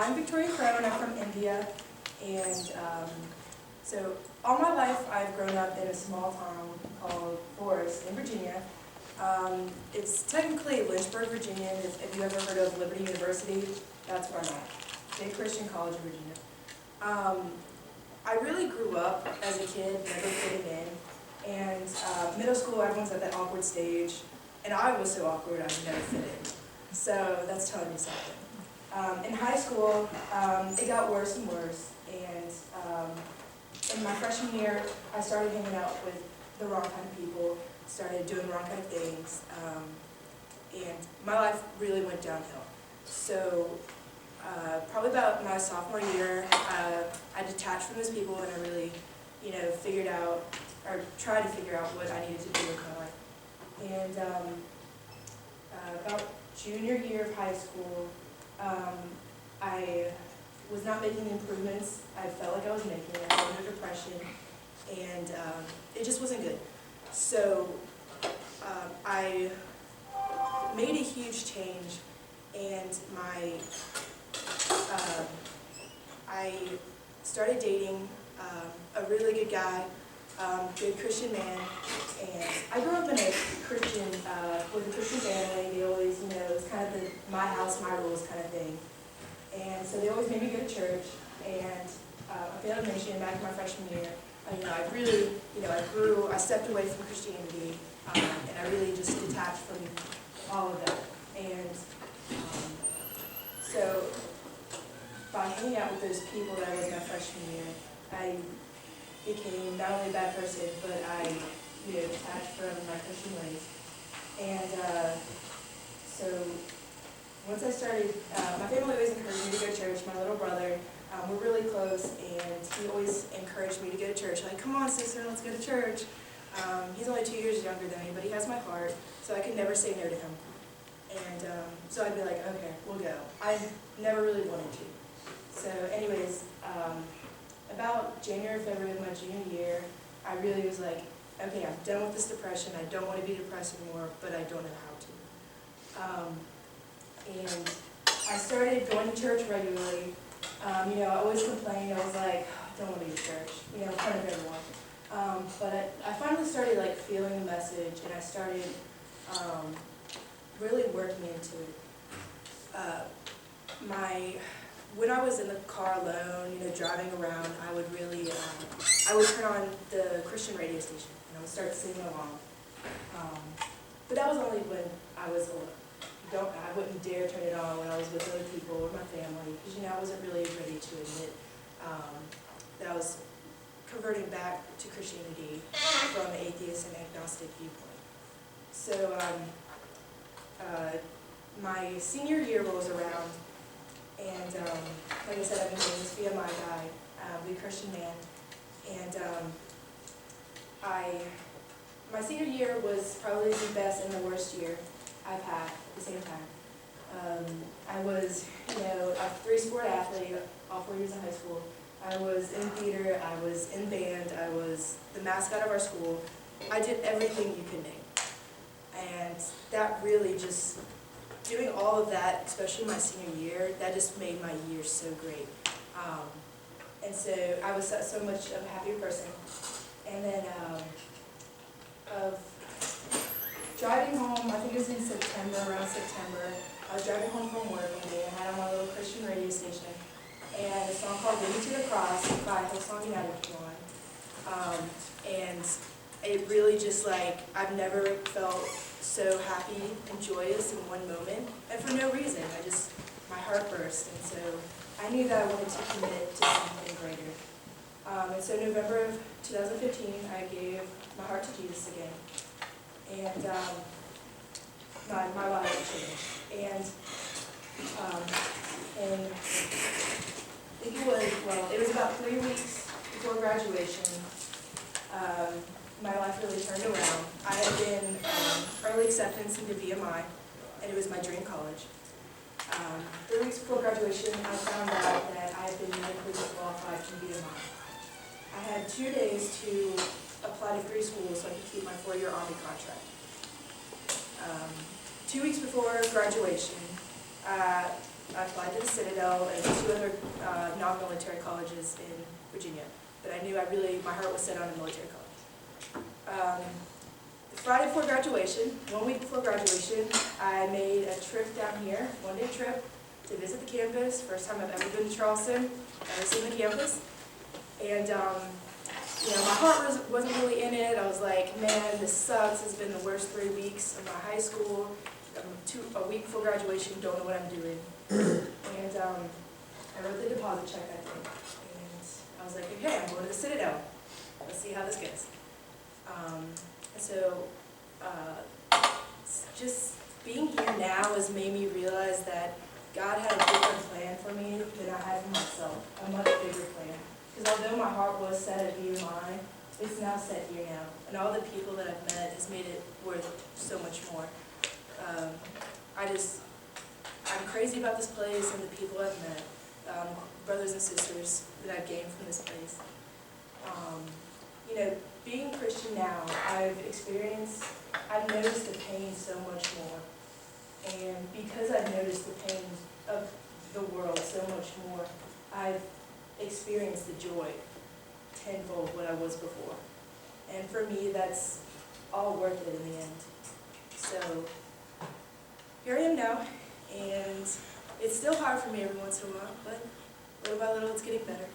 I'm Krone, I'm from India, and so all my life I've grown up in a small town called Forest in Virginia. It's technically Lynchburg, Virginia. If you ever heard of Liberty University, that's where I'm at. Big Christian college in Virginia. I really grew up as a kid, never fitting in, and middle school everyone's at that awkward stage, and I was so awkward I would never fit in. So that's telling you something. In high school, it got worse and worse, and in my freshman year, I started hanging out with the wrong kind of people, started doing the wrong kind of things, and my life really went downhill. So probably about my sophomore year, I detached from those people, and I really, figured out, or tried to figure out what I needed to do with my life. And about junior year of high school, I was not making the improvements I felt like I was making. I fell into depression, and it just wasn't good. So I made a huge change, and I started dating a really good guy, good Christian man, and I grew up in a Christian, with a Christian family. They always, it was kind of the my house, my rules kind of thing. And so they always made me go to church, and I failed to mention back in my freshman year, I really, I stepped away from Christianity, and I really just detached from all of that. And so by hanging out with those people that I was my freshman year, I became not only a bad person, but I, detached from my Christian ways. And so once I started, my family always encouraged me to go to church. My little brother, we're really close, and he always encouraged me to go to church. Like, come on, sister, let's go to church. He's only 2 years younger than me, but he has my heart, so I could never say no to him. And so I'd be like, okay, we'll go. I never really wanted to. So anyways, about January, February of my junior year, I really was like, okay, I'm done with this depression. I don't want to be depressed anymore, but I don't know how to. And I started going to church regularly. I always complained. I was like, I don't want to be to church, in front of everyone. But I finally started feeling the message, and I started really working into it. When I was in the car alone, driving around, I would really, I would turn on the Christian radio station, and I would start singing along. But that was only when I was alone. I wouldn't dare turn it on when I was with other people or my family, because I wasn't really ready to admit that I was converting back to Christianity from an atheist and agnostic viewpoint. So my senior year rolls around, and like I said, I've been dating this VMI guy, the Christian man, and my senior year was probably the best and the worst year I've had at the same time. I was, a three-sport athlete all 4 years in high school. I was in theater, I was in band, I was the mascot of our school. I did everything you could name. And that really just, doing all of that, especially my senior year, that just made my year so great. And so I was so much of a happier person. And then of driving home, I think it was in September, around September, I was driving home from work one day. I had on my little Christian radio station, and a song called "Lead Me to the Cross" by Hillsong United came on. And it really just I've never felt so happy and joyous in one moment, and for no reason. My heart burst, and so I knew that I wanted to commit to something greater. And so November of 2015, I gave my heart to Jesus again. And my life changed. And I think it was about 3 weeks before graduation, my life really turned around. I had been early acceptance into VMI, and it was my dream college. 3 weeks before graduation, I found out that I had been medically disqualified from VMI. I had 2 days to apply to 3 schools so I could keep my 4-year Army contract. 2 weeks before graduation, I applied to the Citadel and 2 other non-military colleges in Virginia. But I knew my heart was set on a military college. Friday before graduation, 1 week before graduation, I made a trip down here, 1-day trip, to visit the campus. First time I've ever been to Charleston, ever seen the campus. And my heart wasn't really in it. I was like, man, this sucks. It's been the worst 3 weeks of my high school. A week before graduation, don't know what I'm doing. And I wrote the deposit check, I think. And I was like, okay, I'm going to the Citadel. Let's see how this goes. Just being here now has made me realize that God had a different plan for me than I had for myself, a much bigger plan. Because although my heart was set at BMI, it's now set here now. And all the people that I've met has made it worth so much more. I'm crazy about this place and the people I've met, brothers and sisters that I've gained from this place. Being Christian now, I've noticed the pain so much more. And because I've noticed the pain of the world so much more, I've experienced the joy tenfold what I was before. And for me, that's all worth it in the end. So here I am now, and it's still hard for me every once in a while, but little by little it's getting better.